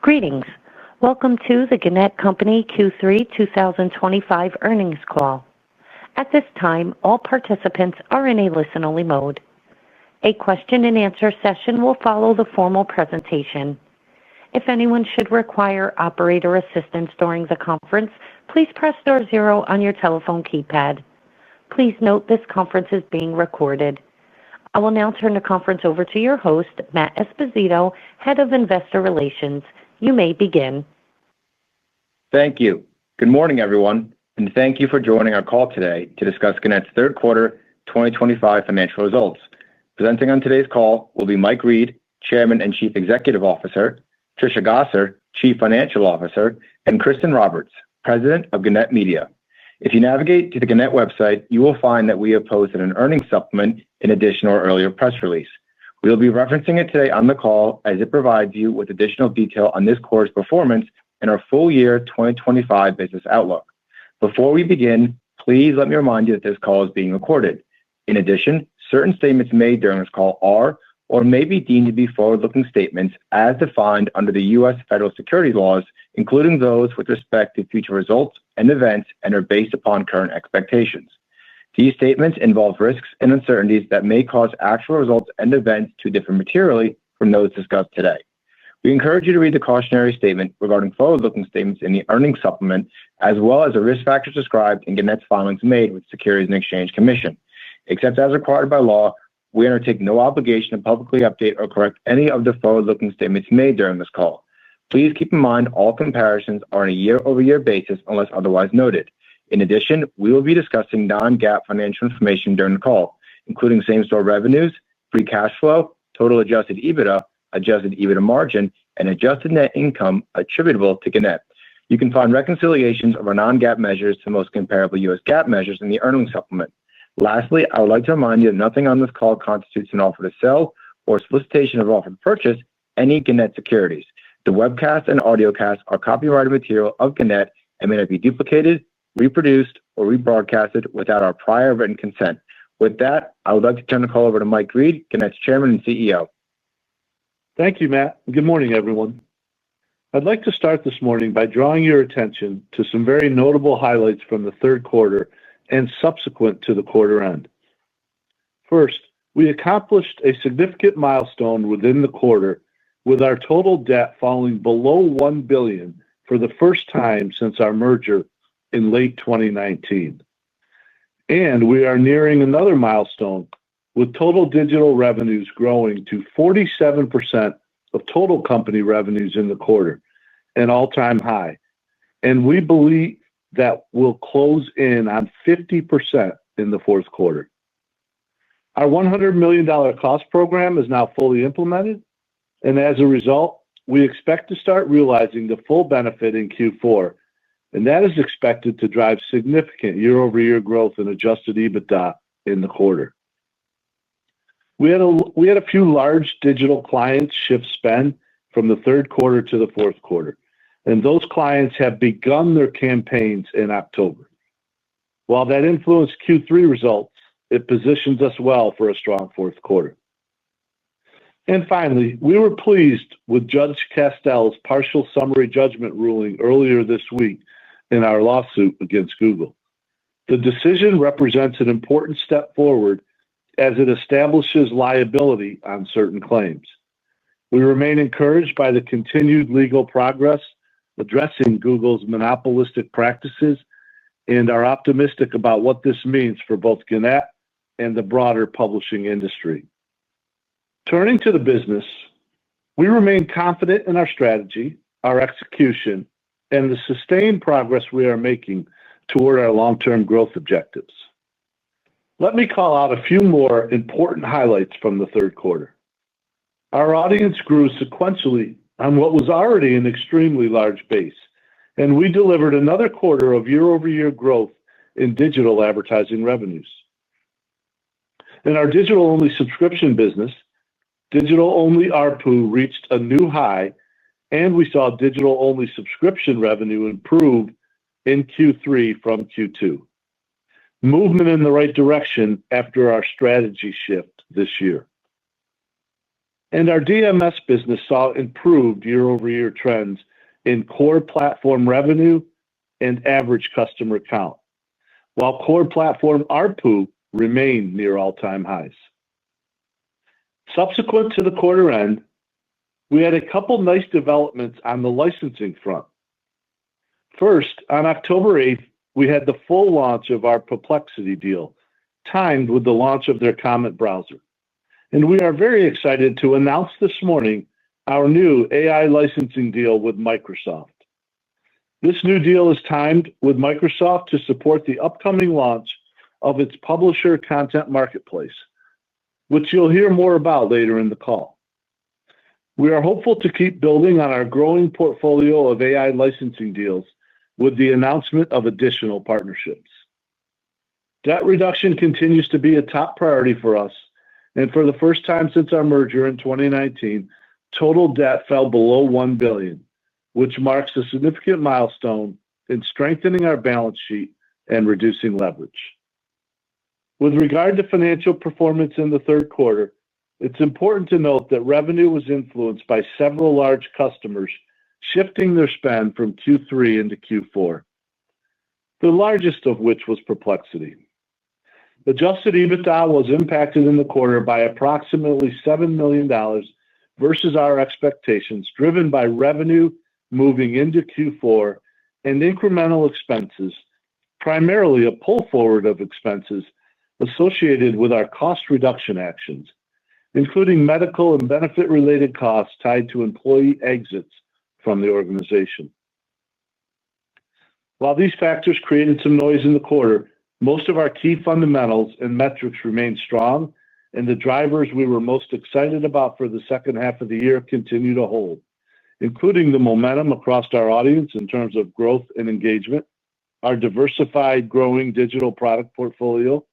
Greetings. Welcome to the Gannett Company Q3 2025 earnings call. At this time, all participants are in a listen-only mode. A question-and-answer session will follow the formal presentation. If anyone should require operator assistance during the conference, please press star zero on your telephone keypad. Please note this conference is being recorded. I will now turn the conference over to your host, Matt Esposito, Head of Investor Relations. You may begin. Thank you. Good morning, everyone, and thank you for joining our call today to discuss Gannett's third quarter 2025 financial results. Presenting on today's call will be Mike Reed, Chairman and Chief Executive Officer, Trisha Gosser, Chief Financial Officer, and Kristen Roberts, President of Gannett Media. If you navigate to the Gannett website, you will find that we have posted an earnings supplement in addition to our earlier press release. We will be referencing it today on the call as it provides you with additional detail on this quarter's performance and our full year 2025 business outlook. Before we begin, please let me remind you that this call is being recorded. In addition, certain statements made during this call are or may be deemed to be forward-looking statements as defined under the U.S. federal securities laws, including those with respect to future results and events, and are based upon current expectations. These statements involve risks and uncertainties that may cause actual results and events to differ materially from those discussed today. We encourage you to read the cautionary statement regarding forward-looking statements in the earnings supplement, as well as the risk factors described in Gannett's filings made with the Securities and Exchange Commission. Except as required by law, we undertake no obligation to publicly update or correct any of the forward-looking statements made during this call. Please keep in mind all comparisons are on a year-over-year basis unless otherwise noted. In addition, we will be discussing non-GAAP financial information during the call, including same-store revenues, free cash flow, total adjusted EBITDA margin, and adjusted net income attributable to Gannett. You can find reconciliations of our non-GAAP measures to most comparable U.S. GAAP measures in the earnings supplement. Lastly, I would like to remind you that nothing on this call constitutes an offer to sell or solicitation of offer to purchase any Gannett securities. The webcast and audiocast are copyrighted material of Gannett and may not be duplicated, reproduced, or rebroadcasted without our prior written consent. With that, I would like to turn the call over to Mike Reed, Gannett's Chairman and CEO. Thank you, Matt. Good morning, everyone. I'd like to start this morning by drawing your attention to some very notable highlights from the third quarter and subsequent to the quarter end. First, we accomplished a significant milestone within the quarter with our total debt falling below $1 billion for the first time since our merger in late 2019. And we are nearing another milestone with total digital revenues growing to 47% of total company revenues in the quarter, an all-time high. And we believe that will close in on 50% in the fourth quarter. Our $100 million cost program is now fully implemented, and as a result, we expect to start realizing the full benefit in Q4, and that is expected to drive significant year-over-year growth in adjusted EBITDA in the quarter. We had a few large digital clients shift spend from the third quarter to the fourth quarter, and those clients have begun their campaigns in October. While that influenced Q3 results, it positions us well for a strong fourth quarter. And finally, we were pleased with Judge Castell's partial summary judgment ruling earlier this week in our lawsuit against Google. The decision represents an important step forward as it establishes liability on certain claims. We remain encouraged by the continued legal progress addressing Google's monopolistic practices and are optimistic about what this means for both Gannett and the broader publishing industry. Turning to the business, we remain confident in our strategy, our execution, and the sustained progress we are making toward our long-term growth objectives. Let me call out a few more important highlights from the third quarter. Our audience grew sequentially on what was already an extremely large base, and we delivered another quarter of year-over-year growth in digital advertising revenues. In our digital-only subscription business, digital-only ARPU reached a new high, and we saw digital-only subscription revenue improve in Q3 from Q2. Movement in the right direction after our strategy shift this year. and our DMS business saw improved year-over-year trends in core platform revenue and average customer count, while core platform ARPU remained near all-time highs. Subsequent to the quarter end, we had a couple nice developments on the licensing front. First, on October 8th, we had the full launch of our Perplexity deal, timed with the launch of their Comet browser. And we are very excited to announce this morning our new AI licensing deal with Microsoft. This new deal is timed with Microsoft to support the upcoming launch of its publisher content marketplace, which you'll hear more about later in the call. We are hopeful to keep building on our growing portfolio of AI licensing deals with the announcement of additional partnerships. Debt reduction continues to be a top priority for us, and for the first time since our merger in 2019, total debt fell below $1 billion, which marks a significant milestone in strengthening our balance sheet and reducing leverage. With regard to financial performance in the third quarter, it's important to note that revenue was influenced by several large customers shifting their spend from Q3 into Q4, the largest of which was Perplexity. Adjusted EBITDA was impacted in the quarter by approximately $7 million versus our expectations, driven by revenue moving into Q4 and incremental expenses, primarily a pull forward of expenses associated with our cost reduction actions, including medical and benefit-related costs tied to employee exits from the organization. While these factors created some noise in the quarter, most of our key fundamentals and metrics remained strong, and the drivers we were most excited about for the second half of the year continue to hold, including the momentum across our audience in terms of growth and engagement, our diversified growing digital product portfolio,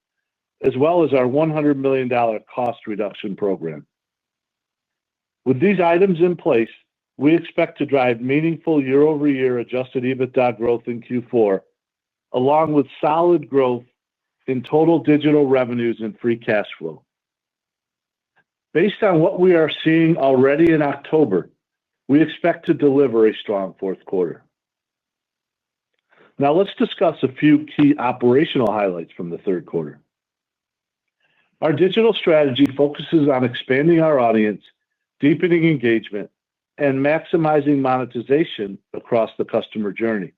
as well as our $100 million cost reduction program. With these items in place, we expect to drive meaningful year-over-year adjusted EBITDA growth in Q4, along with solid growth in total digital revenues and free cash flow. Based on what we are seeing already in October, we expect to deliver a strong fourth quarter. Now let's discuss a few key operational highlights from the third quarter. Our digital strategy focuses on expanding our audience, deepening engagement, and maximizing monetization across the customer journey.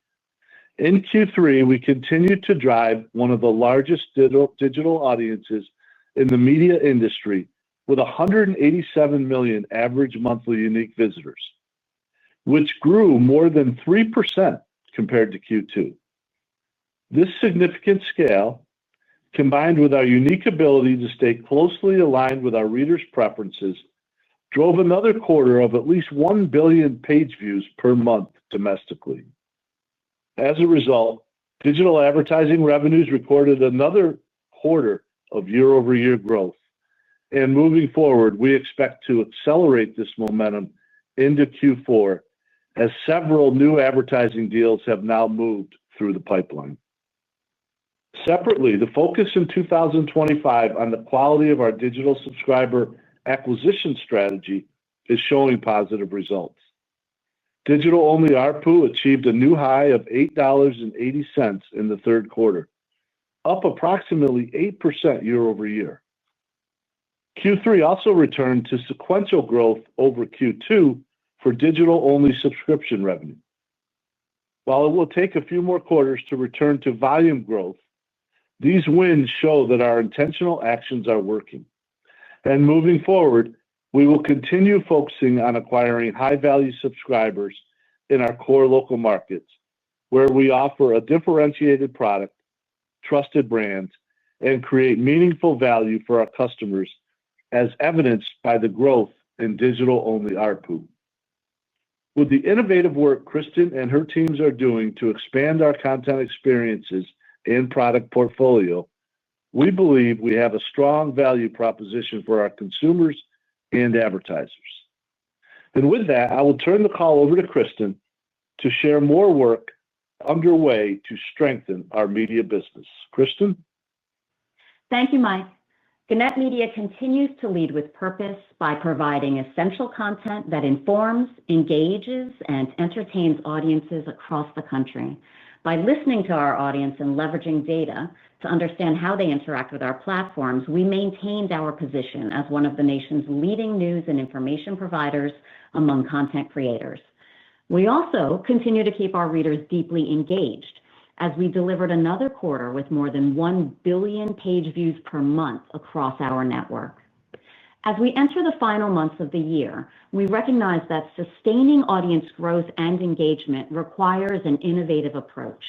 In Q3, we continued to drive one of the largest digital audiences in the media industry with 187 million average monthly unique visitors, which grew more than 3% compared to Q2. This significant scale, combined with our unique ability to stay closely aligned with our readers' preferences, drove another quarter of at least 1 billion page views per month domestically. As a result, digital advertising revenues recorded another quarter of year-over-year growth, and moving forward, we expect to accelerate this momentum into Q4 as several new advertising deals have now moved through the pipeline. Separately, the focus in 2025 on the quality of our digital subscriber acquisition strategy is showing positive results. Digital-only ARPU achieved a new high of $8.80 in the third quarter, up approximately 8% year-over-year. Q3 also returned to sequential growth over Q2 for digital-only subscription revenue. While it will take a few more quarters to return to volume growth, these wins show that our intentional actions are working. And moving forward, we will continue focusing on acquiring high-value subscribers in our core local markets, where we offer a differentiated product, trusted brands, and create meaningful value for our customers, as evidenced by the growth in digital-only ARPU. With the innovative work Kristen and her teams are doing to expand our content experiences and product portfolio, we believe we have a strong value proposition for our consumers and advertisers. And with that, I will turn the call over to Kristen to share more work underway to strengthen our media business. Kristen? Thank you, Mike. Gannett Media continues to lead with purpose by providing essential content that informs, engages, and entertains audiences across the country. By listening to our audience and leveraging data to understand how they interact with our platforms, we maintained our position as one of the nation's leading news and information providers among content creators. We also continue to keep our readers deeply engaged as we delivered another quarter with more than 1 billion page views per month across our network. As we enter the final months of the year, we recognize that sustaining audience growth and engagement requires an innovative approach.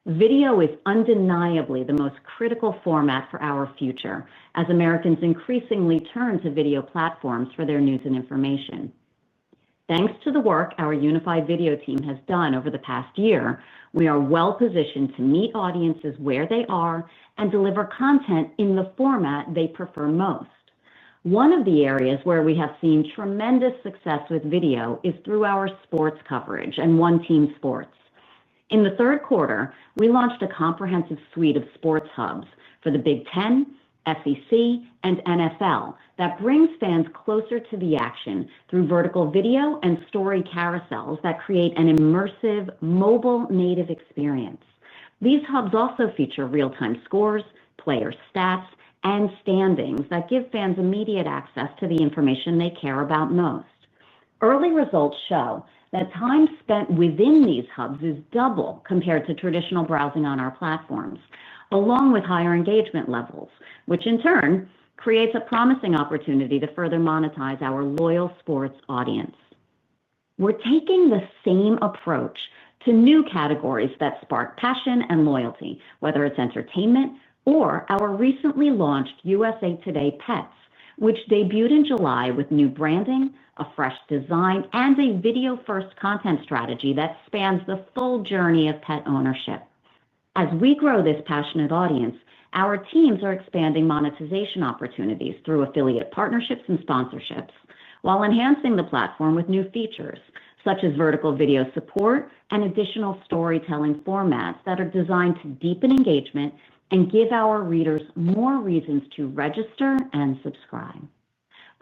Video is undeniably the most critical format for our future, as Americans increasingly turn to video platforms for their news and information. Thanks to the work our unified video team has done over the past year, we are well positioned to meet audiences where they are and deliver content in the format they prefer most. One of the areas where we have seen tremendous success with video is through our sports coverage and One Team Sports. In the third quarter, we launched a comprehensive suite of sports hubs for the Big Ten, SEC, and NFL that brings fans closer to the action through vertical video and story carousels that create an immersive, mobile-native experience. These hubs also feature real-time scores, player stats, and standings that give fans immediate access to the information they care about most. Early results show that time spent within these hubs is double compared to traditional browsing on our platforms, along with higher engagement levels, which in turn creates a promising opportunity to further monetize our loyal sports audience. We're taking the same approach to new categories that spark passion and loyalty, whether it's entertainment or our recently launched USA Today Pets, which debuted in July with new branding, a fresh design, and a video-first content strategy that spans the full journey of pet ownership. As we grow this passionate audience, our teams are expanding monetization opportunities through affiliate partnerships and sponsorships, while enhancing the platform with new features, such as vertical video support and additional storytelling formats that are designed to deepen engagement and give our readers more reasons to register and subscribe.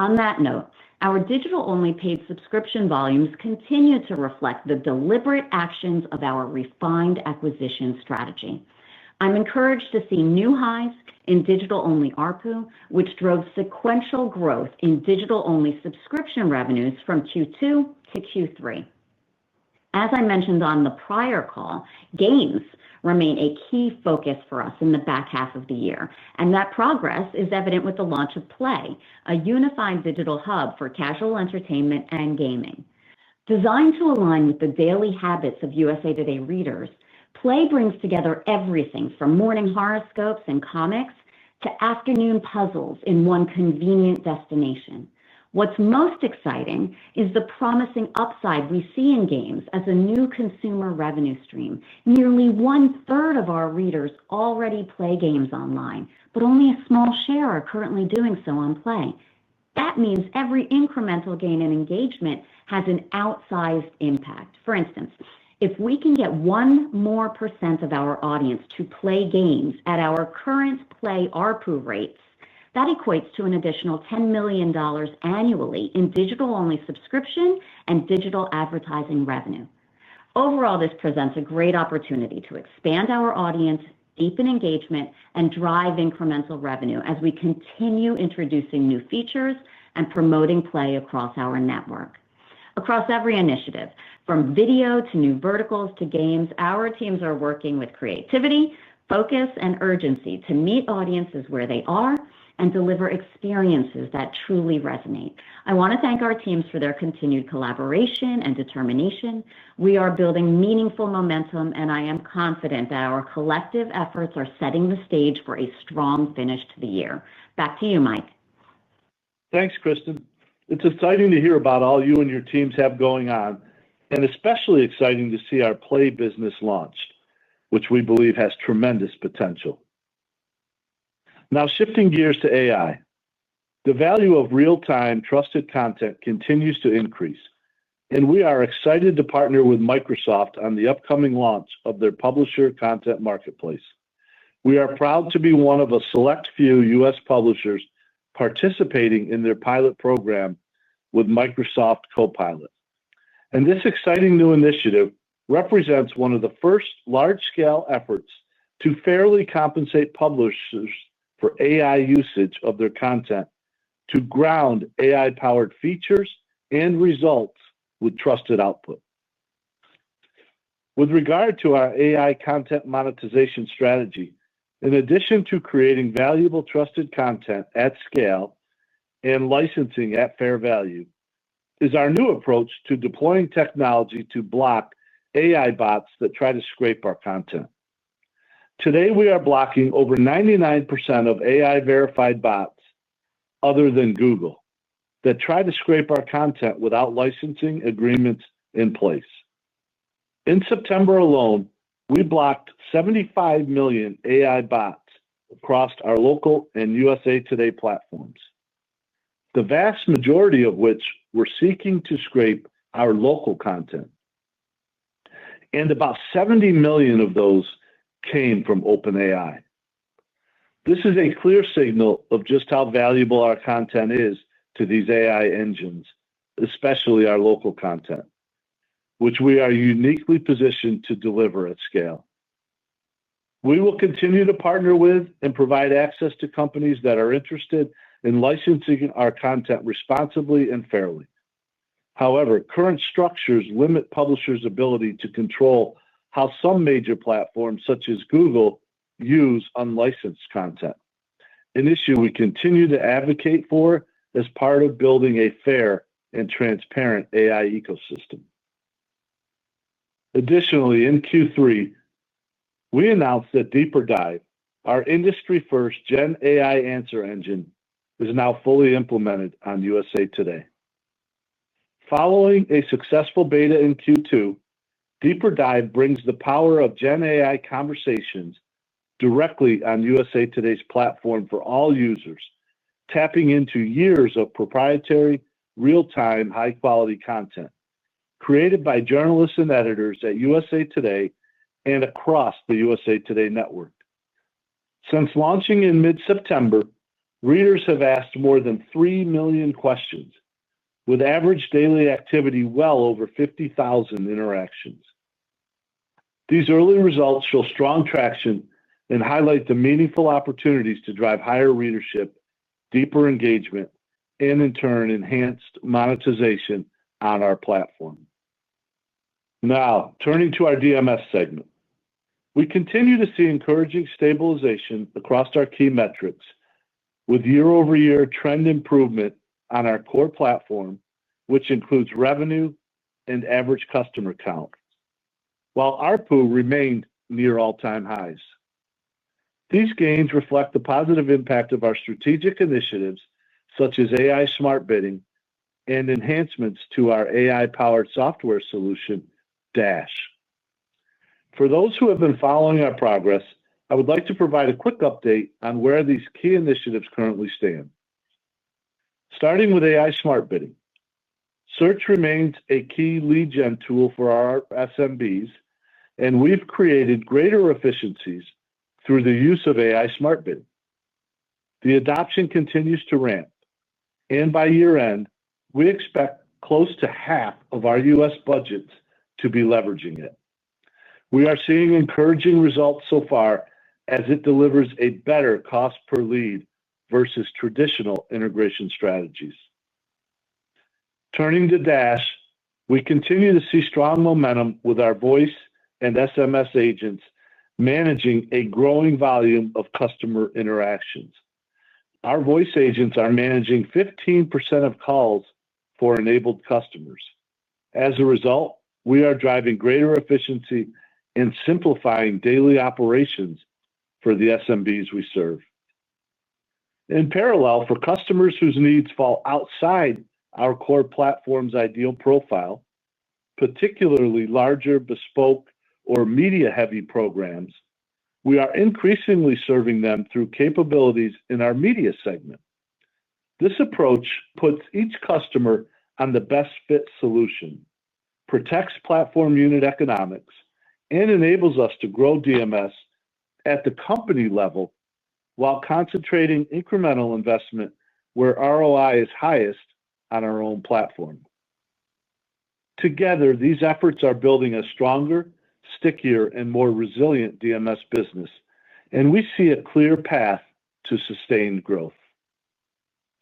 On that note, our digital-only paid subscription volumes continue to reflect the deliberate actions of our refined acquisition strategy. I'm encouraged to see new highs in digital-only ARPU, which drove sequential growth in digital-only subscription revenues from Q2 to Q3. As I mentioned on the prior call, games remain a key focus for us in the back half of the year, and that progress is evident with the launch of Play, a unified digital hub for casual entertainment and gaming. Designed to align with the daily habits of USA Today readers, Play brings together everything from morning horoscopes and comics to afternoon puzzles in one convenient destination. What's most exciting is the promising upside we see in games as a new consumer revenue stream. Nearly 1/3 of our readers already play games online, but only a small share are currently doing so on Play. That means every incremental gain in engagement has an outsized impact. For instance, if we can get 1% more of our audience to play games at our current Play ARPU rates, that equates to an additional $10 million annually in digital-only subscription and digital advertising revenue. Overall, this presents a great opportunity to expand our audience, deepen engagement, and drive incremental revenue as we continue introducing new features and promoting Play across our network. Across every initiative, from video to new verticals to games, our teams are working with creativity, focus, and urgency to meet audiences where they are and deliver experiences that truly resonate. I want to thank our teams for their continued collaboration and determination. We are building meaningful momentum, and I am confident that our collective efforts are setting the stage for a strong finish to the year. Back to you, Mike. Thanks, Kristen. It's exciting to hear about all you and your teams have going on, and especially exciting to see our Play business launched, which we believe has tremendous potential. Now, shifting gears to AI. The value of real-time trusted content continues to increase, and we are excited to partner with Microsoft on the upcoming launch of their publisher content marketplace. We are proud to be one of a select few U.S. publishers participating in their pilot program with Microsoft Copilot. And this exciting new initiative represents one of the first large-scale efforts to fairly compensate publishers for AI usage of their content to ground AI-powered features and results with trusted output. With regard to our AI content monetization strategy, in addition to creating valuable trusted content at scale and licensing at fair value, is our new approach to deploying technology to block AI bots that try to scrape our content. Today, we are blocking over 99% of AI-verified bots, other than Google, that try to scrape our content without licensing agreements in place. In September alone, we blocked 75 million AI bots across our local and USA Today platforms, the vast majority of which were seeking to scrape our local content. And about 70 million of those came from OpenAI. This is a clear signal of just how valuable our content is to these AI engines, especially our local content, which we are uniquely positioned to deliver at scale. We will continue to partner with and provide access to companies that are interested in licensing our content responsibly and fairly. However, current structures limit publishers' ability to control how some major platforms, such as Google, use unlicensed content, an issue we continue to advocate for as part of building a fair and transparent AI ecosystem. Additionally, in Q3, we announced that Deeper Dive, our industry-first Gen AI answer engine, is now fully implemented on USA Today. Following a successful beta in Q2, Deeper Dive brings the power of Gen AI conversations directly on USA Today's platform for all users, tapping into years of proprietary, real-time, high-quality content created by journalists and editors at USA Today and across the USA Today network. Since launching in mid-September, readers have asked more than 3 million questions, with average daily activity well over 50,000 interactions. These early results show strong traction and highlight the meaningful opportunities to drive higher readership, deeper engagement, and in turn, enhanced monetization on our platform. Now, turning to our DMS segment. We continue to see encouraging stabilization across our key metrics, with year-over-year trend improvement on our core platform, which includes revenue and average customer count, while ARPU remained near all-time highs. These gains reflect the positive impact of our strategic initiatives, such as AI Smart Bidding and enhancements to our AI-powered software solution, Dash. For those who have been following our progress, I would like to provide a quick update on where these key initiatives currently stand. Starting with AI Smart Bidding. Search remains a key lead gen tool for our SMBs, and we've created greater efficiencies through the use of AI Smart Bidding. The adoption continues to ramp, and by year-end, we expect close to half of our U.S. budgets to be leveraging it. We are seeing encouraging results so far as it delivers a better cost per lead versus traditional integration strategies. Turning to Dash, we continue to see strong momentum with our voice and SMS agents managing a growing volume of customer interactions. Our voice agents are managing 15% of calls for enabled customers. As a result, we are driving greater efficiency and simplifying daily operations for the SMBs we serve. In parallel, for customers whose needs fall outside our core platform's ideal profile, particularly larger, bespoke, or media-heavy programs, we are increasingly serving them through capabilities in our media segment. This approach puts each customer on the best fit solution, protects platform unit economics, and enables us to grow DMS at the company level while concentrating incremental investment where ROI is highest on our own platform. Together, these efforts are building a stronger, stickier, and more resilient DMS business, and we see a clear path to sustained growth.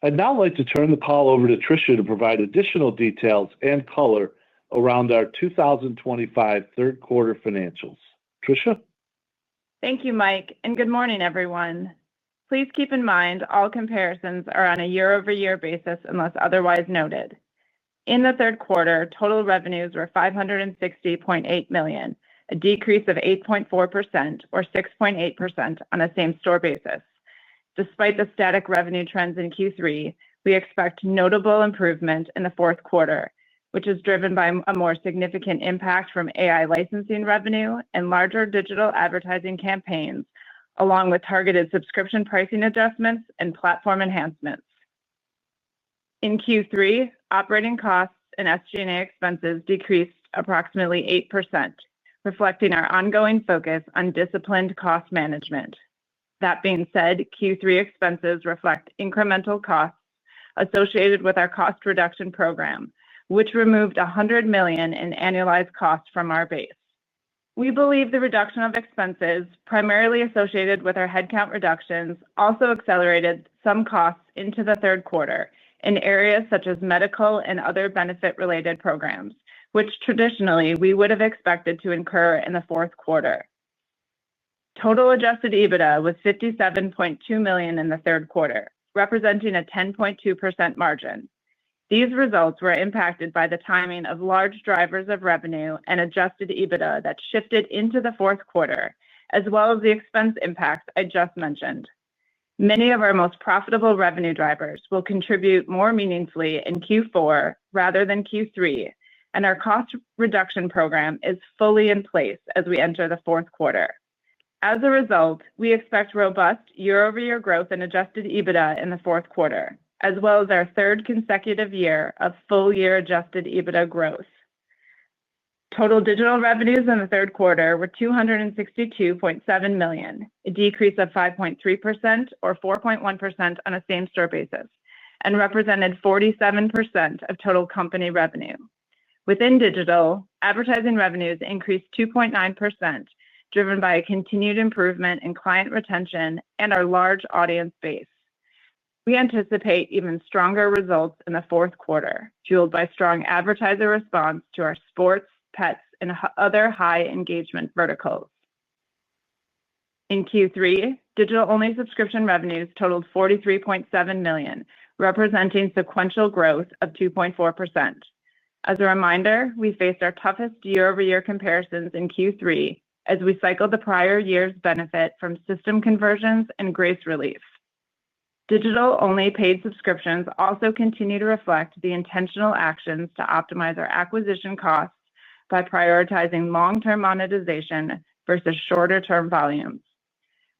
I'd now like to turn the call over to Tricia to provide additional details and color around our 2025 third quarter financials. Tricia? Thank you, Mike, and good morning, everyone. Please keep in mind all comparisons are on a year-over-year basis unless otherwise noted. In the third quarter, total revenues were $560.8 million, a decrease of 8.4% or 6.8% on a same-store basis. Despite the static revenue trends in Q3, we expect notable improvement in the fourth quarter, which is driven by a more significant impact from AI licensing revenue and larger digital advertising campaigns, along with targeted subscription pricing adjustments and platform enhancements. In Q3, operating costs and SG&A expenses decreased approximately 8%, reflecting our ongoing focus on disciplined cost management. That being said, Q3 expenses reflect incremental costs associated with our cost reduction program, which removed $100 million in annualized costs from our base. We believe the reduction of expenses, primarily associated with our headcount reductions, also accelerated some costs into the third quarter in areas such as medical and other benefit-related programs, which traditionally we would have expected to incur in the fourth quarter. Total adjusted EBITDA was $57.2 million in the third quarter, representing a 10.2% margin. These results were impacted by the timing of large drivers of revenue and adjusted EBITDA that shifted into the fourth quarter, as well as the expense impacts I just mentioned. Many of our most profitable revenue drivers will contribute more meaningfully in Q4 rather than Q3, and our cost reduction program is fully in place as we enter the fourth quarter. As a result, we expect robust year-over-year growth in adjusted EBITDA in the fourth quarter, as well as our third consecutive year of full-year adjusted EBITDA growth. Total digital revenues in the third quarter were $262.7 million, a decrease of 5.3% or 4.1% on a same-store basis, and represented 47% of total company revenue. Within digital, advertising revenues increased 2.9%, driven by a continued improvement in client retention and our large audience base. We anticipate even stronger results in the fourth quarter, fueled by strong advertiser response to our sports, pets, and other high-engagement verticals. In Q3, digital-only subscription revenues totaled $43.7 million, representing sequential growth of 2.4%. As a reminder, we faced our toughest year-over-year comparisons in Q3 as we cycled the prior year's benefit from system conversions and grace relief. Digital-only paid subscriptions also continue to reflect the intentional actions to optimize our acquisition costs by prioritizing long-term monetization versus shorter-term volumes.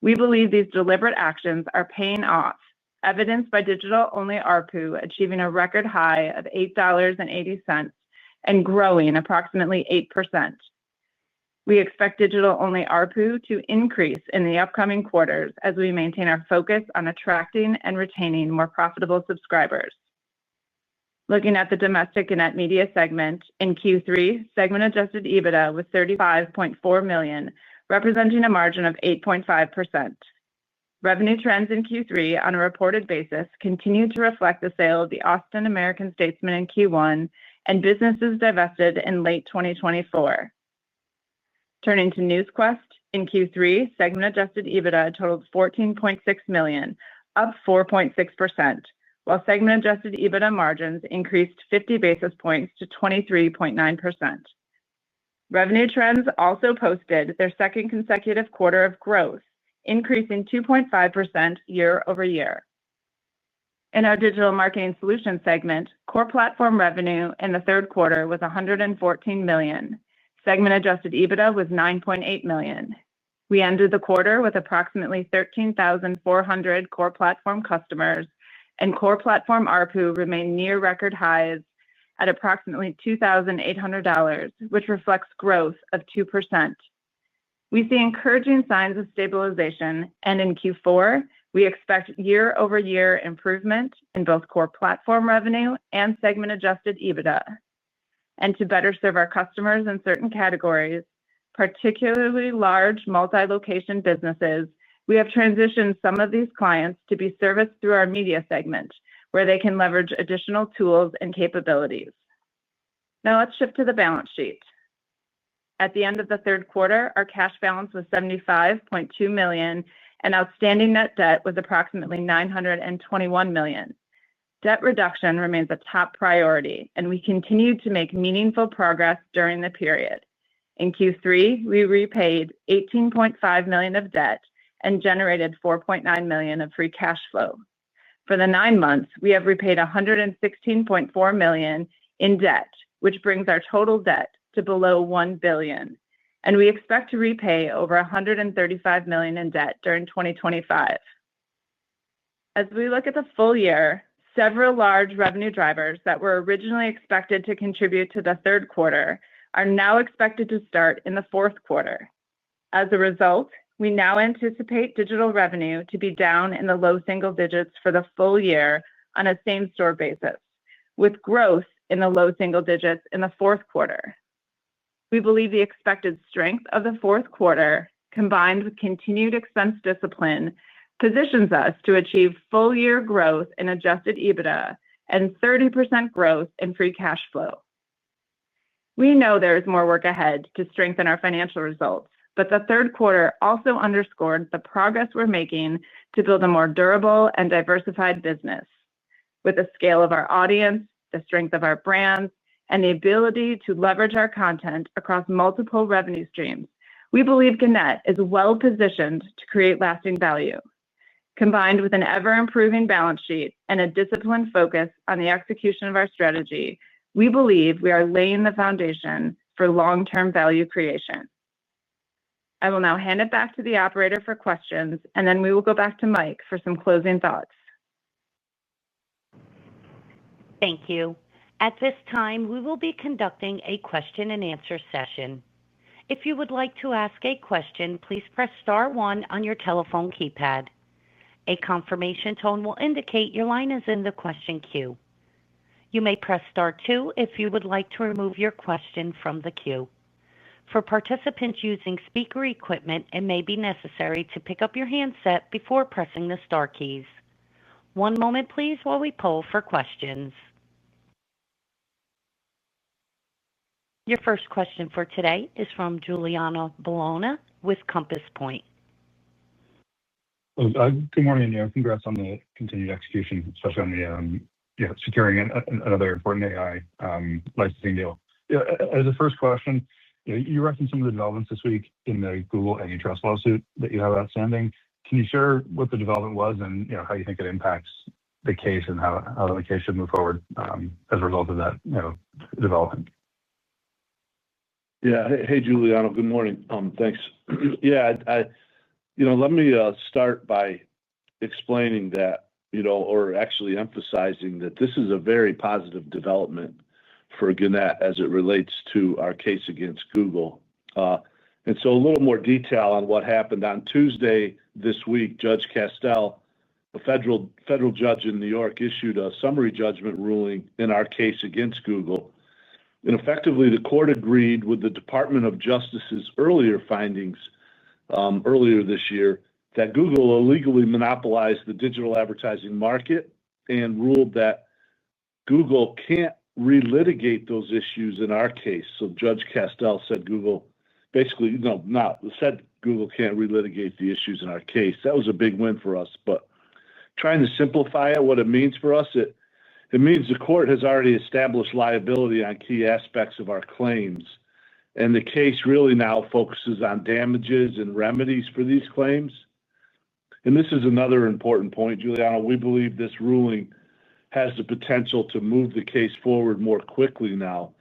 We believe these deliberate actions are paying off, evidenced by digital-only ARPU achieving a record high of $8.80 and growing approximately 8%. We expect digital-only ARPU to increase in the upcoming quarters as we maintain our focus on attracting and retaining more profitable subscribers. Looking at the domestic Gannett Media segment, in Q3, segment-adjusted EBITDA was $35.4 million, representing a margin of 8.5%. Revenue trends in Q3 on a reported basis continue to reflect the sale of the Austin American-Statesman in Q1 and businesses divested in late 2024. Turning to Newsquest, in Q3, segment-adjusted EBITDA totaled $14.6 million, up 4.6%, while segment-adjusted EBITDA margins increased 50 basis points to 23.9%. Revenue trends also posted their second consecutive quarter of growth, increasing 2.5% year-over-year. In our digital marketing solutions segment, core platform revenue in the third quarter was $114 million. Segment-adjusted EBITDA was $9.8 million. We ended the quarter with approximately 13,400 core platform customers, and core platform ARPU remained near record highs at approximately $2,800, which reflects growth of 2%. We see encouraging signs of stabilization, and in Q4, we expect year-over-year improvement in both core platform revenue and segment-adjusted EBITDA. And to better serve our customers in certain categories, particularly large multi-location businesses, we have transitioned some of these clients to be serviced through our media segment, where they can leverage additional tools and capabilities. Now let's shift to the balance sheet. At the end of the third quarter, our cash balance was $75.2 million, and outstanding net debt was approximately $921 million. Debt reduction remains a top priority, and we continue to make meaningful progress during the period. In Q3, we repaid $18.5 million of debt and generated $4.9 million of free cash flow. For the 9 months, we have repaid $116.4 million in debt, which brings our total debt to below $1 billion, and we expect to repay over $135 million in debt during 2025. As we look at the full year, several large revenue drivers that were originally expected to contribute to the third quarter are now expected to start in the fourth quarter. As a result, we now anticipate digital revenue to be down in the low single digits for the full year on a same-store basis, with growth in the low single digits in the fourth quarter. We believe the expected strength of the fourth quarter, combined with continued expense discipline, positions us to achieve full-year growth in adjusted EBITDA and 30% growth in free cash flow. We know there is more work ahead to strengthen our financial results, but the third quarter also underscored the progress we're making to build a more durable and diversified business. With the scale of our audience, the strength of our brands, and the ability to leverage our content across multiple revenue streams, we believe Gannett is well-positioned to create lasting value. Combined with an ever-improving balance sheet and a disciplined focus on the execution of our strategy, we believe we are laying the foundation for long-term value creation. I will now hand it back to the operator for questions, and then we will go back to Mike for some closing thoughts. Thank you. At this time, we will be conducting a question-and-answer session. If you would like to ask a question, please press star 1 on your telephone keypad. A confirmation tone will indicate your line is in the question queue. You may press star 2 if you would like to remove your question from the queue. For participants using speaker equipment, it may be necessary to pick up your handset before pressing the star keys. One moment, please, while we poll for questions. Your first question for today is from Giuliano Bologna with Compass Point. Good morning. Congrats on the continued execution, especially on the securing another important AI licensing deal. As a first question, you referenced some of the developments this week in the Google antitrust lawsuit that you have outstanding. Can you share what the development was and how you think it impacts the case and how the case should move forward as a result of that development? Yeah. Hey, Giuliano. Good morning. Thanks. Let me start by explaining that, or actually emphasizing that this is a very positive development for Gannett as it relates to our case against Google. And so a little more detail on what happened. On Tuesday this week, Judge Castell, a federal judge in New York, issued a summary judgment ruling in our case against Google. And effectively, the court agreed with the Department of Justice's earlier findings earlier this year that Google illegally monopolized the digital advertising market and ruled that Google can't relitigate those issues in our case. So Judge Castell said Google said Google can't relitigate the issues in our case. That was a big win for us. But trying to simplify it, what it means for us, it means the court has already established liability on key aspects of our claims. And the case really now focuses on damages and remedies for these claims. And this is another important point, Giuliano. We believe this ruling has the potential to move the case forward more quickly now,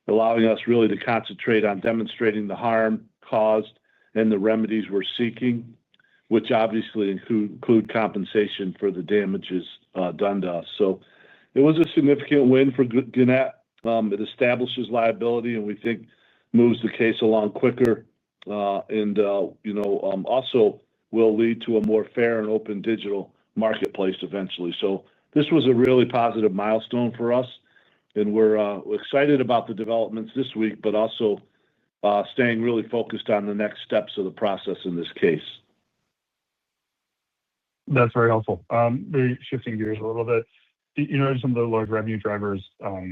allowing us really to concentrate on demonstrating the harm caused and the remedies we're seeking, which obviously include compensation for the damages done to us. So it was a significant win for Gannett. It establishes liability, and we think moves the case along quicker also will lead to a more fair and open digital marketplace eventually. So this was a really positive milestone for us, and we're excited about the developments this week, but also staying really focused on the next steps of the process in this case. That's very helpful. Maybe shifting gears a little bit, some of the large revenue drivers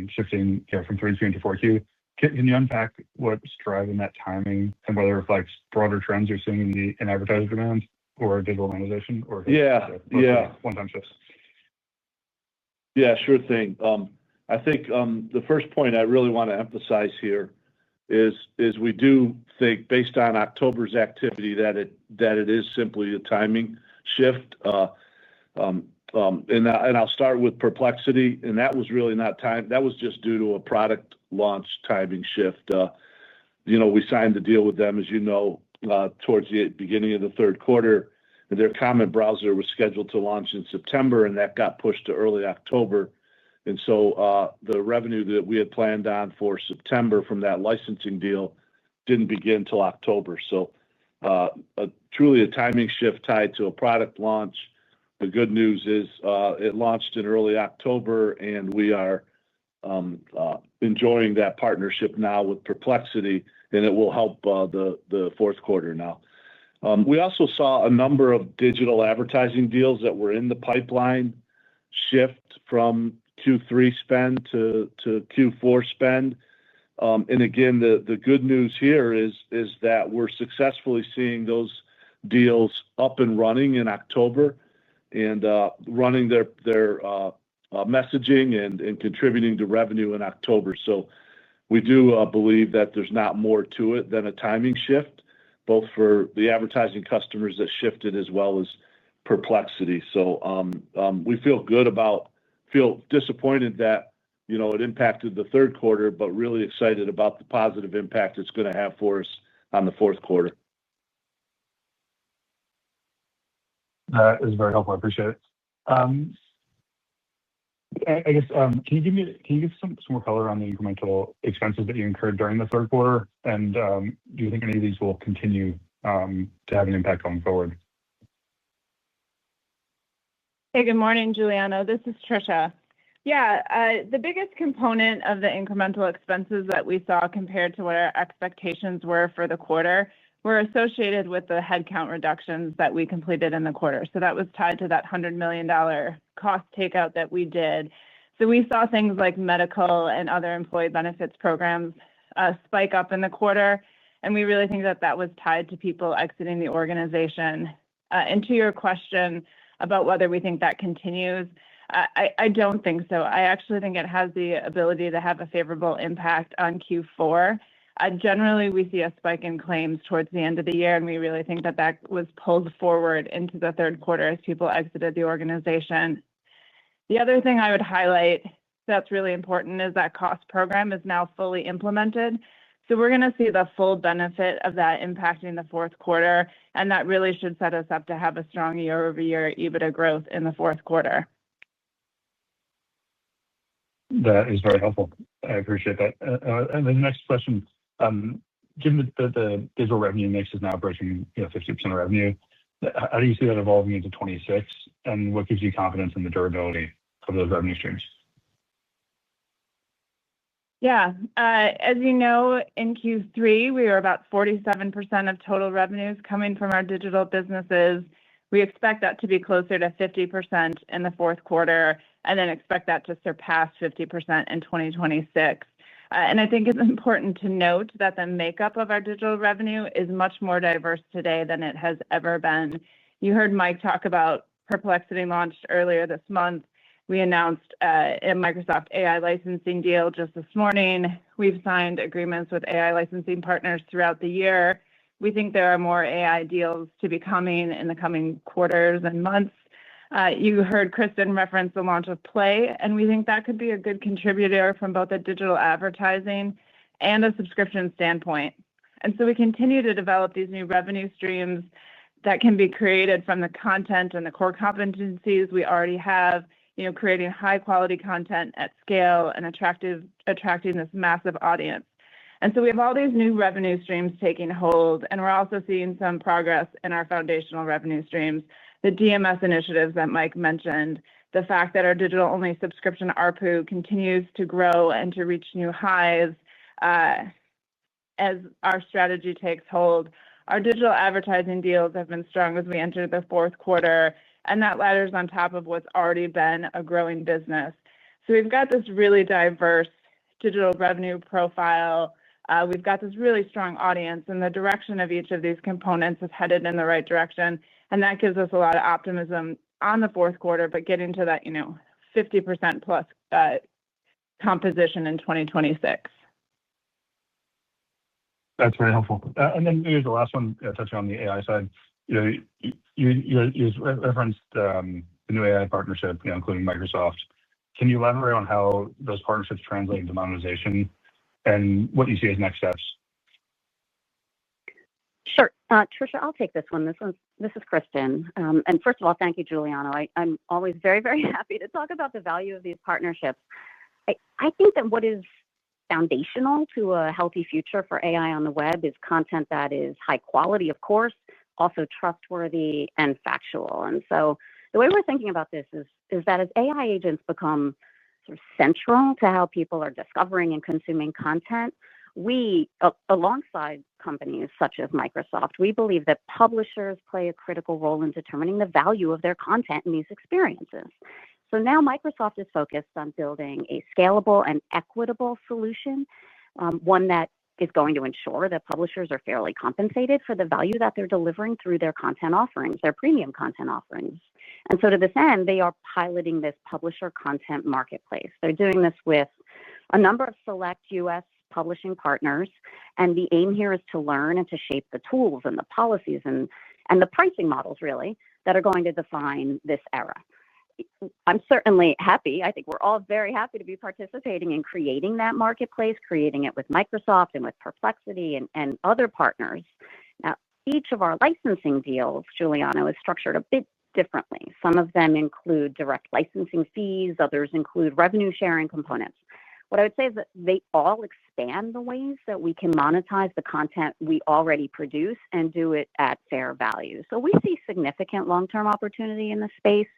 shifting from 3Q into 4Q. Can you unpack what's driving that timing and whether it reflects broader trends you're seeing in advertiser demand or digital monetization or one-time shifts? Yeah, sure thing. I think the first point I really want to emphasize here is we do think, based on October's activity, that it is simply a timing shift. And I'll start with Perplexity, and that was really not time. That was just due to a product launch timing shift. We signed the deal with them, as you know, towards the beginning of the third quarter. And their comment browser was scheduled to launch in September, and that got pushed to early October. And so the revenue that we had planned on for September from that licensing deal didn't begin till October. So truly a timing shift tied to a product launch. The good news is it launched in early October, and we are enjoying that partnership now with Perplexity, and it will help the fourth quarter now. We also saw a number of digital advertising deals that were in the pipeline shift from Q3 spend to Q4 spend. And again, the good news here is that we're successfully seeing those deals up and running in October and running their messaging and contributing to revenue in October. So we do believe that there's not more to it than a timing shift, both for the advertising customers that shifted as well as Perplexity. So we feel disappointed that it impacted the third quarter, but really excited about the positive impact it's going to have for us on the fourth quarter. That is very helpful. I appreciate it. I guess, can you give some more color on the incremental expenses that you incurred during the third quarter? And do you think any of these will continue to have an impact going forward? Hey, good morning, Giuliano. This is Trisha. Yeah, the biggest component of the incremental expenses that we saw compared to what our expectations were for the quarter were associated with the headcount reductions that we completed in the quarter. So that was tied to that $100 million cost takeout that we did. So we saw things like medical and other employee benefits programs spike up in the quarter. And we really think that that was tied to people exiting the organization. And to your question about whether we think that continues, I don't think so. I actually think it has the ability to have a favorable impact on Q4. Generally, we see a spike in claims towards the end of the year, and we really think that that was pulled forward into the third quarter as people exited the organization. The other thing I would highlight that's really important is that cost program is now fully implemented. So we're going to see the full benefit of that impacting the fourth quarter, and that really should set us up to have a strong year-over-year EBITDA growth in the fourth quarter. That is very helpful. I appreciate that. And the next question, given that the digital revenue mix is now approaching 50% of revenue, how do you see that evolving into 2026, and what gives you confidence in the durability of those revenue streams? Yeah. As you know, in Q3, we were about 47% of total revenues coming from our digital businesses. We expect that to be closer to 50% in the fourth quarter, and then expect that to surpass 50% in 2026. And I think it's important to note that the makeup of our digital revenue is much more diverse today than it has ever been. You heard Mike talk about Perplexity launched earlier this month. We announced a Microsoft AI licensing deal just this morning. We've signed agreements with AI licensing partners throughout the year. We think there are more AI deals to be coming in the coming quarters and months. You heard Kristen reference the launch of Play, and we think that could be a good contributor from both a digital advertising and a subscription standpoint. And so we continue to develop these new revenue streams that can be created from the content and the core competencies we already have, creating high-quality content at scale and attracting this massive audience. We have all these new revenue streams taking hold, and we're also seeing some progress in our foundational revenue streams. The DMS initiatives that Mike mentioned, the fact that our digital-only subscription ARPU continues to grow and to reach new highs as our strategy takes hold. Our digital advertising deals have been strong as we enter the fourth quarter, and that ladders on top of what's already been a growing business. We've got this really diverse digital revenue profile. We've got this really strong audience, and the direction of each of these components is headed in the right direction. That gives us a lot of optimism on the fourth quarter, but getting to that 50% plus composition in 2026. That's very helpful. Here's the last one, touching on the AI side. You referenced the new AI partnership, including Microsoft. Can you elaborate on how those partnerships translate into monetization and what you see as next steps? Sure. Tricia, I'll take this one. This is Kristen. First of all, thank you, Giuliano. I'm always very, very happy to talk about the value of these partnerships. I think that what is foundational to a healthy future for AI on the web is content that is high quality, of course, also trustworthy and factual. The way we're thinking about this is that as AI agents become sort of central to how people are discovering and consuming content, we, alongside companies such as Microsoft, we believe that publishers play a critical role in determining the value of their content in these experiences. Now Microsoft is focused on building a scalable and equitable solution, one that is going to ensure that publishers are fairly compensated for the value that they're delivering through their content offerings, their premium content offerings. To this end, they are piloting this publisher content marketplace. They're doing this with a number of select U.S. publishing partners, and the aim here is to learn and to shape the tools and the policies and the pricing models, really, that are going to define this era. I'm certainly happy. I think we're all very happy to be participating in creating that marketplace, creating it with Microsoft and with Perplexity and other partners. Now, each of our licensing deals, Giuliano, is structured a bit differently. Some of them include direct licensing fees, others include revenue sharing components. What I would say is that they all expand the ways that we can monetize the content we already produce and do it at fair value. We see significant long-term opportunity in this space.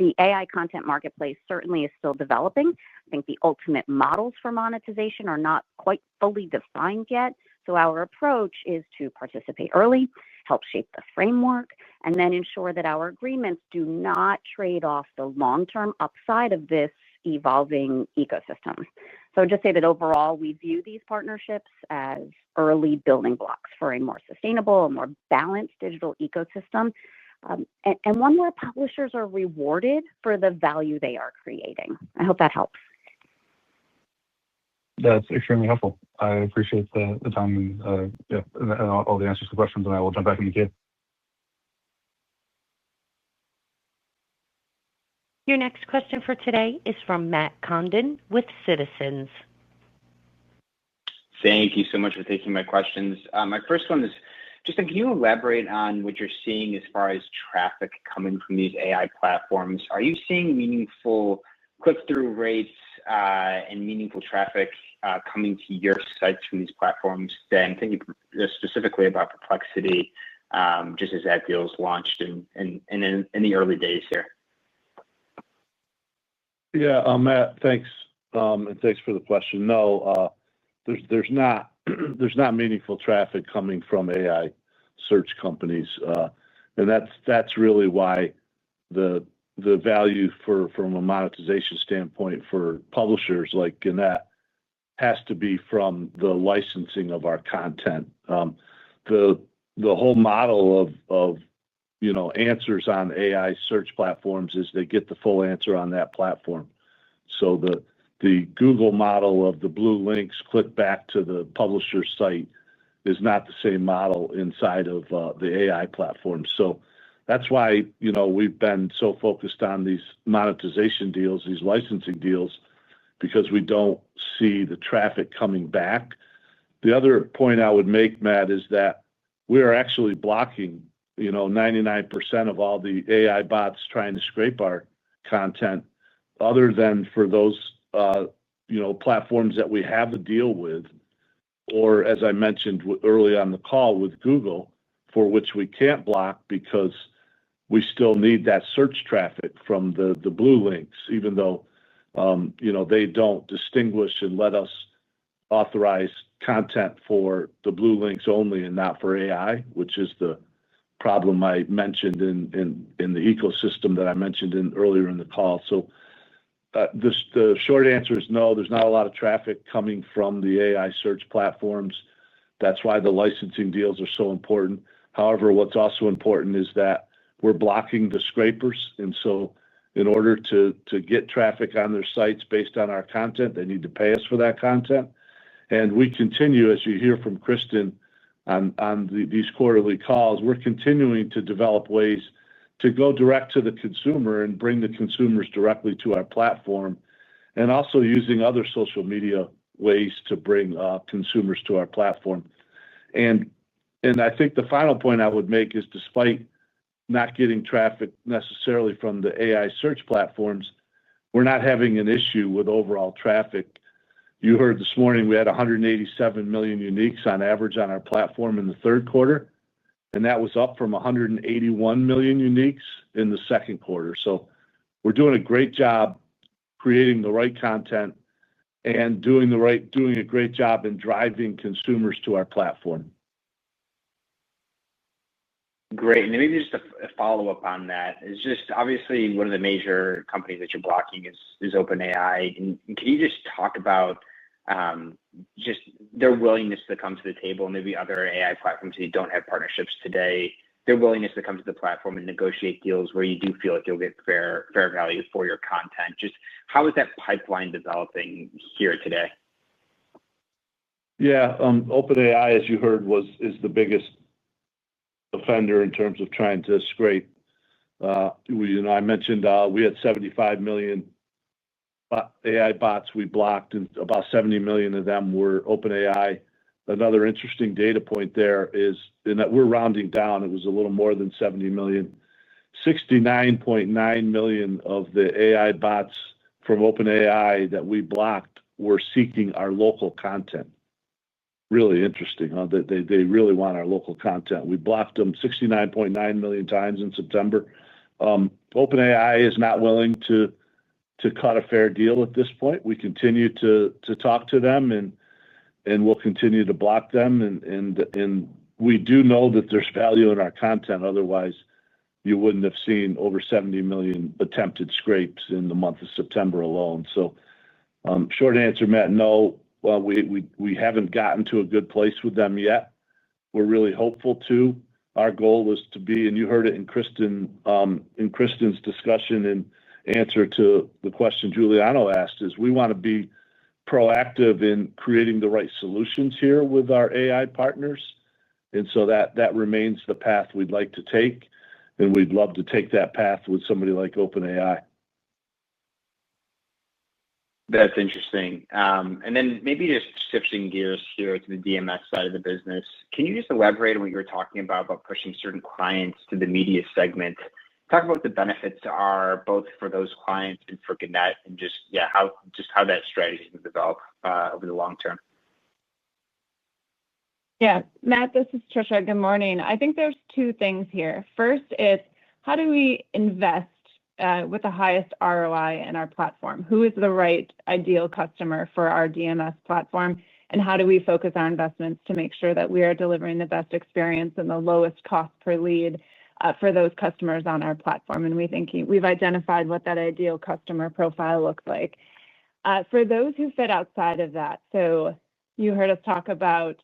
The AI content marketplace certainly is still developing. I think the ultimate models for monetization are not quite fully defined yet. Our approach is to participate early, help shape the framework, and then ensure that our agreements do not trade off the long-term upside of this evolving ecosystem. Just say that overall, we view these partnerships as early building blocks for a more sustainable, more balanced digital ecosystem, and one where publishers are rewarded for the value they are creating. I hope that helps. That's extremely helpful. I appreciate the time and all the answers to questions, and I will jump back in the queue. Your next question for today is from Matt Condon with Citizens. Thank you so much for taking my questions. My first one is, Justin, can you elaborate on what you're seeing as far as traffic coming from these AI platforms? Are you seeing meaningful click-through rates and meaningful traffic coming to your sites from these platforms? I'm thinking specifically about Perplexity, just as that deal is launched and in the early days here. Yeah, Matt, thanks. And thanks for the question. No, there's not meaningful traffic coming from AI search companies, and that's really why the value from a monetization standpoint for publishers like Gannett has to be from the licensing of our content. The whole model of answers on AI search platforms is they get the full answer on that platform. So the Google model of the blue links click back to the publisher site is not the same model inside of the AI platform. So that's why we've been so focused on these monetization deals, these licensing deals, because we don't see the traffic coming back. The other point I would make, Matt, is that we are actually blocking 99% of all the AI bots trying to scrape our content, other than for those platforms that we have a deal with or as I mentioned early on the call with Google, for which we can't block because we still need that search traffic from the blue links, even though they don't distinguish and let us authorize content for the blue links only and not for AI, which is the problem I mentioned in the ecosystem that I mentioned earlier in the call. So the short answer is no, there's not a lot of traffic coming from the AI search platforms. That's why the licensing deals are so important. However, what's also important is that we're blocking the scrapers. And so in order to get traffic on their sites based on our content, they need to pay us for that content. And we continue, as you hear from Kristen on these quarterly calls, we're continuing to develop ways to go direct to the consumer and bring the consumers directly to our platform, and also using other social media ways to bring consumers to our platform. And I think the final point I would make is, despite not getting traffic necessarily from the AI search platforms, we're not having an issue with overall traffic. You heard this morning we had 187 million uniques on average on our platform in the third quarter, and that was up from 181 million uniques in the second quarter. So we're doing a great job creating the right content and doing a great job in driving consumers to our platform. Great. And maybe just a follow-up on that is just obviously one of the major companies that you're blocking is OpenAI. And can you just talk about just their willingness to come to the table, maybe other AI platforms that don't have partnerships today, their willingness to come to the platform and negotiate deals where you do feel like you'll get fair value for your content? Just how is that pipeline developing here today? Yeah, OpenAI, as you heard, is the biggest offender in terms of trying to scrape. I mentioned we had 75 million AI bots we blocked, and about 70 million of them were OpenAI. Another interesting data point there is in that we're rounding down. It was a little more than 70 million. 69.9 million of the AI bots from OpenAI that we blocked were seeking our local content. Really interesting, huh? They really want our local content. We blocked them 69.9 million times in September. OpenAI is not willing to cut a fair deal at this point. We continue to talk to them, and we'll continue to block them. And we do know that there's value in our content. Otherwise, you wouldn't have seen over 70 million attempted scrapes in the month of September alone. So short answer, Matt, no. Well, we haven't gotten to a good place with them yet. We're really hopeful to. Our goal is to be, and you heard it in Kristen's discussion and answer to the question Giuliano asked, is we want to be proactive in creating the right solutions here with our AI partners. And so that remains the path we'd like to take, and we'd love to take that path with somebody like OpenAI. That's interesting. And then maybe just shifting gears here to the DMS side of the business. Can you just elaborate on what you were talking about pushing certain clients to the media segment? Talk about what the benefits are both for those clients and for Gannett, and how that strategy can develop over the long term. Yeah, Matt, this is Trisha. Good morning. I think there's two things here. First, it's how do we invest with the highest ROI in our platform? Who is the right ideal customer for our DMS platform? And how do we focus our investments to make sure that we are delivering the best experience and the lowest cost per lead for those customers on our platform? And we've identified what that ideal customer profile looks like. For those who fit outside of that, so you heard us talk about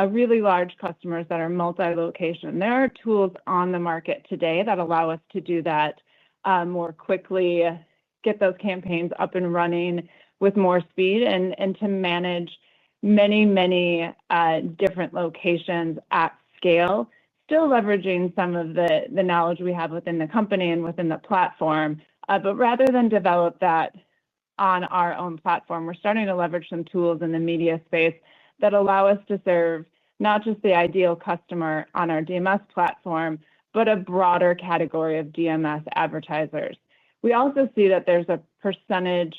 really large customers that are multi-location. There are tools on the market today that allow us to do that more quickly, get those campaigns up and running with more speed, and to manage many different locations at scale, still leveraging some of the knowledge we have within the company and within the platform. But rather than develop that on our own platform, we're starting to leverage some tools in the media space that allow us to serve not just the ideal customer on our DMS platform, but a broader category of DMS advertisers. We also see that there's a percentage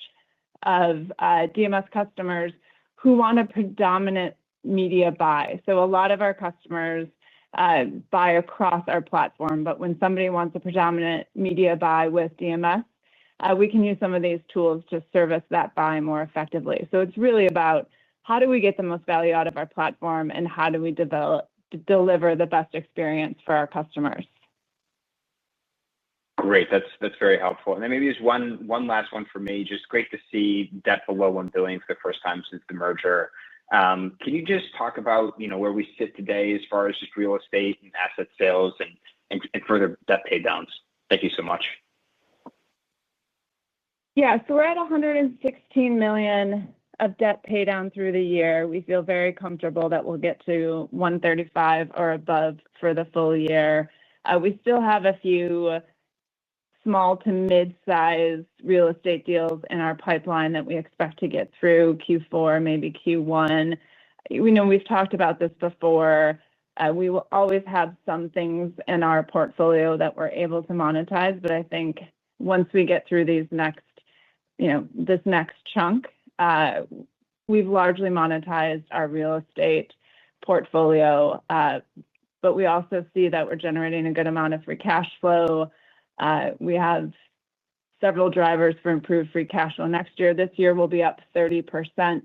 of DMS customers who want a predominant media buy. So a lot of our customers buy across our platform, but when somebody wants a predominant media buy with DMS, we can use some of these tools to service that buy more effectively. So it's really about how do we get the most value out of our platform and how do we deliver the best experience for our customers. Great, that's very helpful. And then maybe just one last one for me. Just great to see debt below $1 billion for the first time since the merger. Can you just talk about where we sit today as far as just real estate and asset sales and further debt pay downs? Thank you so much. Yeah, so we're at $116 million of debt pay down through the year. We feel very comfortable that we'll get to $135 or above for the full year. We still have a few small to mid-size real estate deals in our pipeline that we expect to get through Q4, maybe Q1. We've talked about this before. We will always have some things in our portfolio that we're able to monetize, but I think once we get through this next chunk, we've largely monetized our real estate portfolio, but we also see that we're generating a good amount of free cash flow. We have several drivers for improved free cash flow next year. This year will be up 30%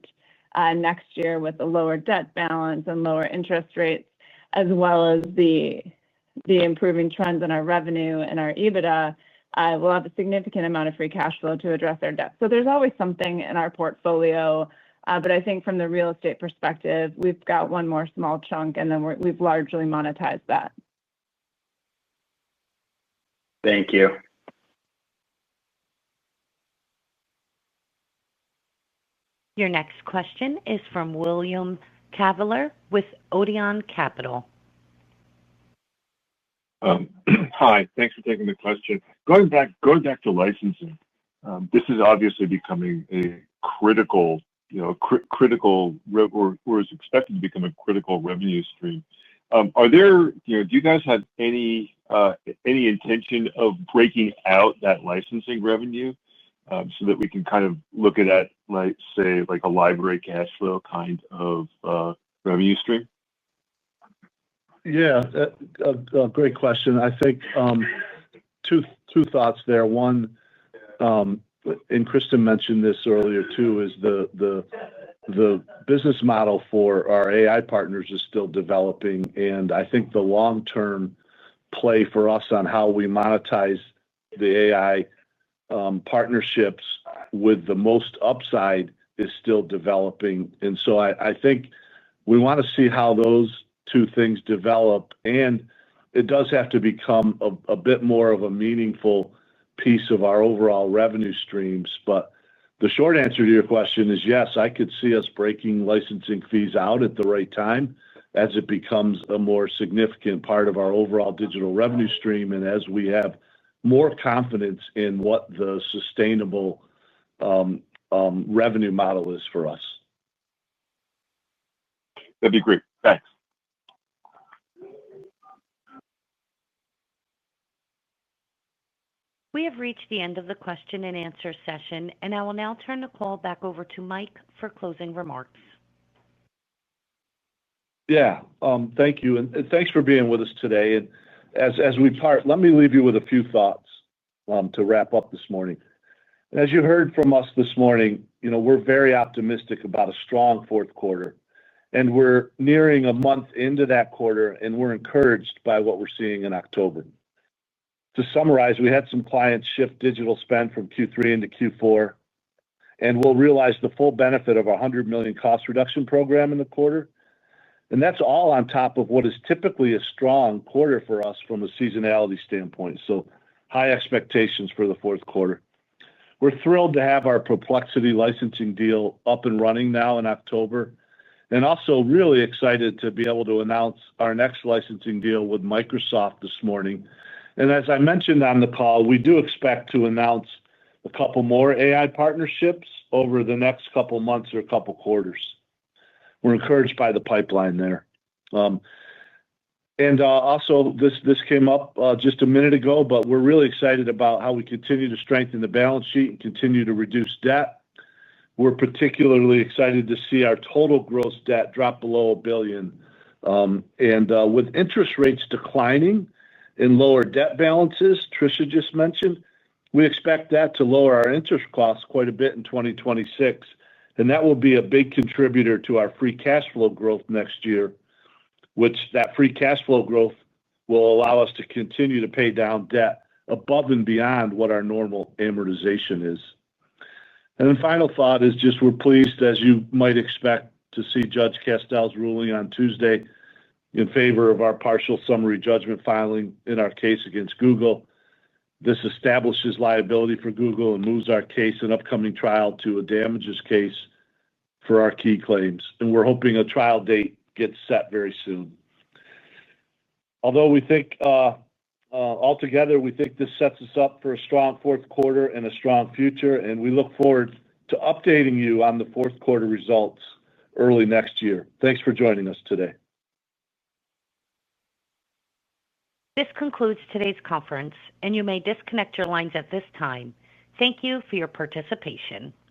next year with a lower debt balance and lower interest rates, as well as the improving trends in our revenue and our EBITDA. We'll have a significant amount of free cash flow to address our debt. So there's always something in our portfolio, but I think from the real estate perspective, we've got one more small chunk, and then we've largely monetized that. Thank you. Your next question is from William Cavalier with Odeon Capital. Hi, thanks for taking the question. Going back to licensing, this is obviously becoming a critical, or is expected to become a critical revenue stream. Do you guys have any intention of breaking out that licensing revenue so that we can kind of look at that, like a library cash flow kind of revenue stream? Yeah, a great question. I think two thoughts there. One, and Kristen mentioned this earlier too, is the business model for our AI partners is still developing, and I think the long-term play for us on how we monetize the AI partnerships with the most upside is still developing. And so I think we want to see how those two things develop, and it does have to become a bit more of a meaningful piece of our overall revenue streams. But the short answer to your question is yes, I could see us breaking licensing fees out at the right time as it becomes a more significant part of our overall digital revenue stream, and as we have more confidence in what the sustainable revenue model is for us. That'd be great. Thanks. We have reached the end of the question and answer session, and I will now turn the call back over to Mike for closing remarks. Yeah, thank you, and thanks for being with us today. And as we part, let me leave you with a few thoughts to wrap up this morning. As you heard from us this morning, we're very optimistic about a strong fourth quarter, and we're nearing a month into that quarter, and we're encouraged by what we're seeing in October. To summarize, we had some clients shift digital spend from Q3 into Q4, and we'll realize the full benefit of our $100 million cost reduction program in the quarter. And that's all on top of what is typically a strong quarter for us from a seasonality standpoint. So high expectations for the fourth quarter. We're thrilled to have our Perplexity licensing deal up and running now in October, and also really excited to be able to announce our next licensing deal with Microsoft this morning. And as I mentioned on the call, we do expect to announce a couple more AI partnerships over the next couple months or couple quarters. We're encouraged by the pipeline there. And also, this came up just a minute ago, but we're really excited about how we continue to strengthen the balance sheet and continue to reduce debt. we're particularly excited to see our total gross debt drop below $1 billion. With interest rates declining and lower debt balances, Tricia just mentioned, we expect that to lower our interest costs quite a bit in 2026. That will be a big contributor to our free cash flow growth next year, which that free cash flow growth will allow us to continue to pay down debt above and beyond what our normal amortization is. Final thought is just we're pleased, as you might expect, to see Judge Castell's ruling on Tuesday in favor of our partial summary judgment filing in our case against Google. This establishes liability for Google and moves our case and upcoming trial to a damages case for our key claims. We're hoping a trial date gets set very soon. Although we think altogether, we think this sets us up for a strong fourth quarter and a strong future, and we look forward to updating you on the fourth quarter results early next year. Thanks for joining us today. This concludes today's conference, and you may disconnect your lines at this time. Thank you for your participation.